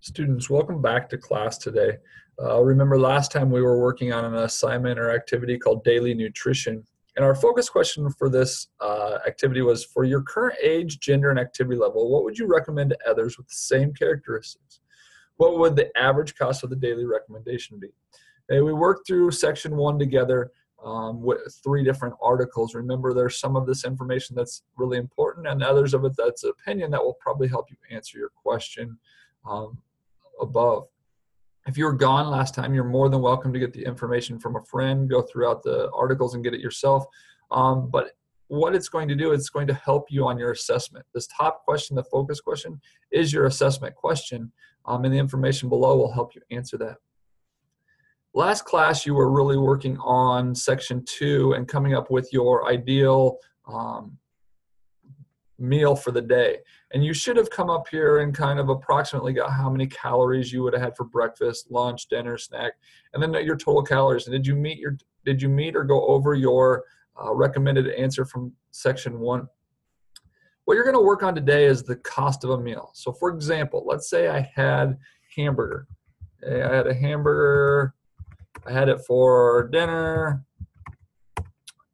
Students, welcome back to class today. Remember last time we were working on an assignment or activity called daily nutrition. And our focus question for this activity was, for your current age, gender, and activity level, what would you recommend to others with the same characteristics? What would the average cost of the daily recommendation be? Okay, we worked through section 1 together with 3 different articles. Remember, there's some of this information that's really important and others of it that's opinion that will probably help you answer your question above. If you were gone last time, you're more than welcome to get the information from a friend, go throughout the articles and get it yourself. But what it's going to do, it's going to help you on your assessment. This top question, the focus question, is your assessment question, and the information below will help you answer that. Last class, you were really working on section 2 and coming up with your ideal meal for the day. And you should have come up here and kind of approximately got how many calories you would have had for breakfast, lunch, dinner, snack, and then your total calories. And did you meet or go over your recommended answer from section 1? What you're going to work on today is the cost of a meal. So for example, let's say I had hamburger. Okay, I had a hamburger. I had it for dinner.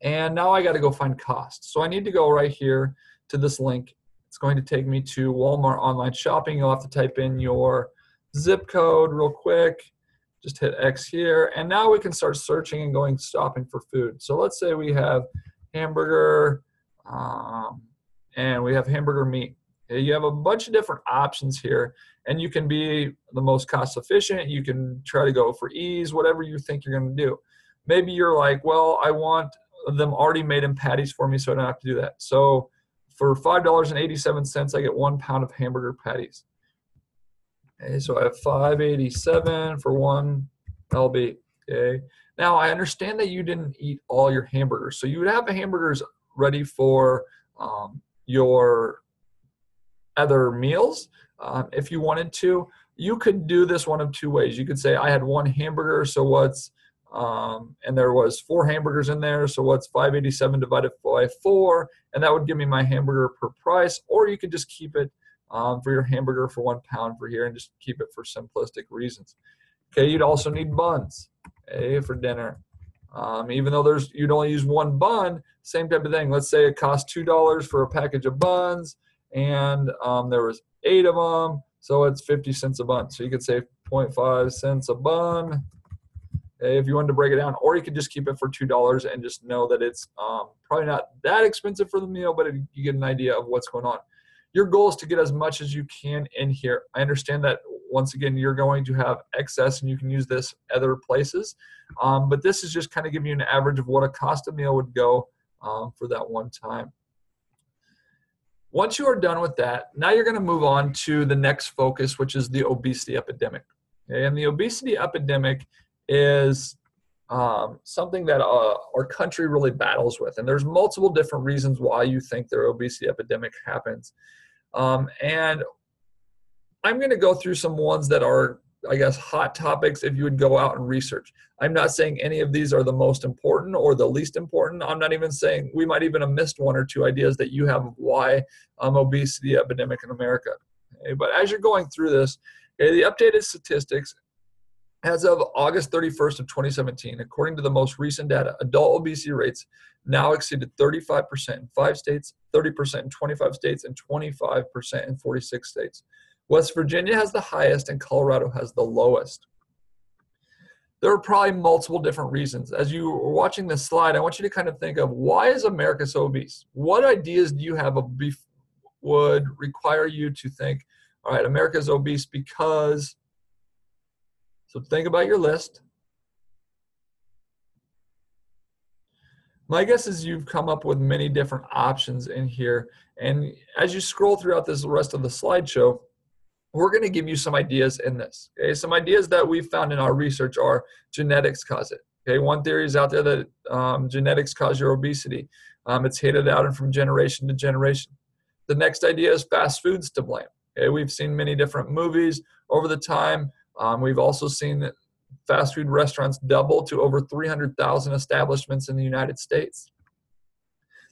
And now I got to go find cost. So I need to go right here to this link. It's going to take me to Walmart online shopping. You'll have to type in your zip code real quick. Just hit X here. And now we can start searching and going shopping for food. So let's say we have hamburger and we have hamburger meat. Okay, you have a bunch of different options here, and you can be the most cost efficient. You can try to go for ease, whatever you think you're going to do. Maybe you're like, well, I want them already made in patties for me so I don't have to do that. So for $5.87, I get 1 pound of hamburger patties. Okay, so I have $5.87 for 1 lb. Okay. Now I understand that you didn't eat all your hamburgers, so you would have the hamburgers ready for your other meals. If you wanted to, you could do this one of 2 ways. You could say I had 1 hamburger, so what's and there was 4 hamburgers in there, so what's 587 divided by 4, and that would give me my hamburger per price. Or you could just keep it for your hamburger for 1 pound for here and just keep it for simplistic reasons. Okay, you'd also need buns, okay, for dinner. Even though you'd only use 1 bun, same type of thing. Let's say it cost $2 for a package of buns, and there was 8 of them, so it's 50 cents a bun. So you could say 0.5 cents a bun. If you wanted to break it down, or you could just keep it for $2 and just know that it's probably not that expensive for the meal, but you get an idea of what's going on. Your goal is to get as much as you can in here. I understand that, once again, you're going to have excess and you can use this other places, but this is just kind of giving you an average of what a cost of meal would go for that one time. Once you are done with that, now you're going to move on to the next focus, which is the obesity epidemic. Okay? And the obesity epidemic is something that our country really battles with. And there's multiple different reasons why you think their obesity epidemic happens. And I'm going to go through some ones that are, I guess, hot topics if you would go out and research. I'm not saying any of these are the most important or the least important. I'm not even saying we might even have missed 1 or 2 ideas that you have of why obesity epidemic in America. Okay? But as you're going through this, okay, the updated statistics as of August 31st of 2017, according to the most recent data, adult obesity rates now exceeded 35% in 5 states, 30% in 25 states, and 25% in 46 states. West Virginia has the highest and Colorado has the lowest. There are probably multiple different reasons. As you were watching this slide, I want you to kind of think of, why is America so obese? What ideas do you have of beef would require you to think, all right, America is obese because... So think about your list. My guess is you've come up with many different options in here. And as you scroll throughout this rest of the slideshow, we're going to give you some ideas in this. Okay? Some ideas that we found in our research are genetics cause it. Okay? One theory is out there that genetics cause your obesity. It's handed out from generation to generation. The next idea is fast foods to blame. Okay? We've seen many different movies over the time. We've also seen that fast food restaurants double to over 300,000 establishments in the United States.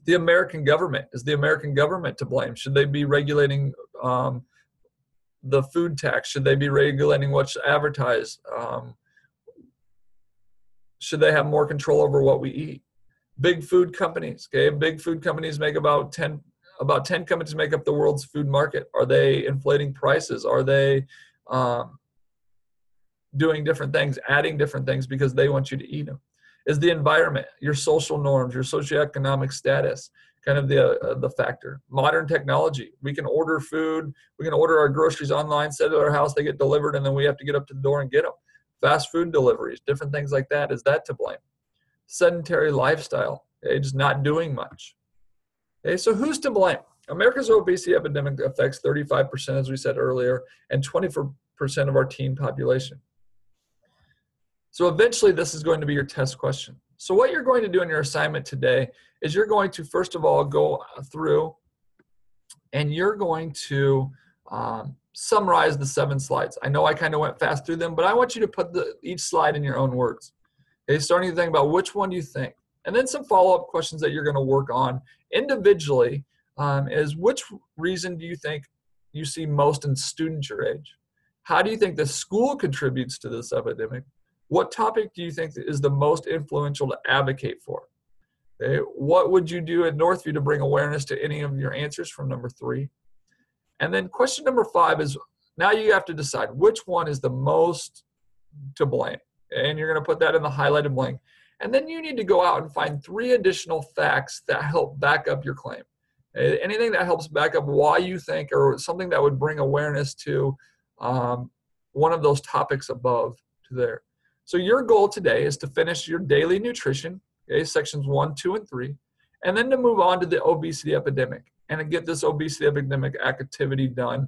The American government, is the American government to blame? Should they be regulating the food tax, should they be regulating what's advertised? Should they have more control over what we eat? Big food companies, okay? Big food companies make about 10 companies make up the world's food market. Are they inflating prices? Are they doing different things, adding different things because they want you to eat them? Is the environment, your social norms, your socioeconomic status, kind of the factor? Modern technology, we can order food, we can order our groceries online, set at our house, they get delivered, and then we have to get up to the door and get them. Fast food deliveries, different things like that. Is that to blame? Sedentary lifestyle, okay, just not doing much. Okay, so who's to blame? America's obesity epidemic affects 35%, as we said earlier, and 24% of our teen population. So eventually this is going to be your test question. So what you're going to do in your assignment today is you're going to, first of all, go through and you're going to summarize the 7 slides. I know I kind of went fast through them, but I want you to put each slide in your own words. Okay, starting to think about which one do you think. And then some follow-up questions that you're going to work on individually is which reason do you think you see most in students your age? How do you think the school contributes to this epidemic? What topic do you think is the most influential to advocate for? Okay, what would you do at Northview to bring awareness to any of your answers from number 3? And then question number 5 is, now you have to decide which one is the most to blame. And you're going to put that in the highlighted blank. And then you need to go out and find 3 additional facts that help back up your claim. Anything that helps back up why you think, or something that would bring awareness to one of those topics above to there. So your goal today is to finish your daily nutrition, okay, sections 1, 2, and 3, and then to move on to the obesity epidemic and to get this obesity epidemic activity done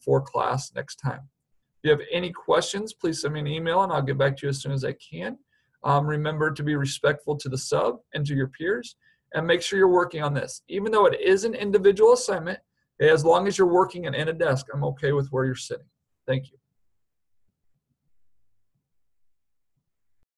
for class next time. If you have any questions, please send me an email and I'll get back to you as soon as I can. Remember to be respectful to the sub and to your peers, and make sure you're working on this. Even though it is an individual assignment, as long as you're working and in a desk, I'm okay with where you're sitting. Thank you.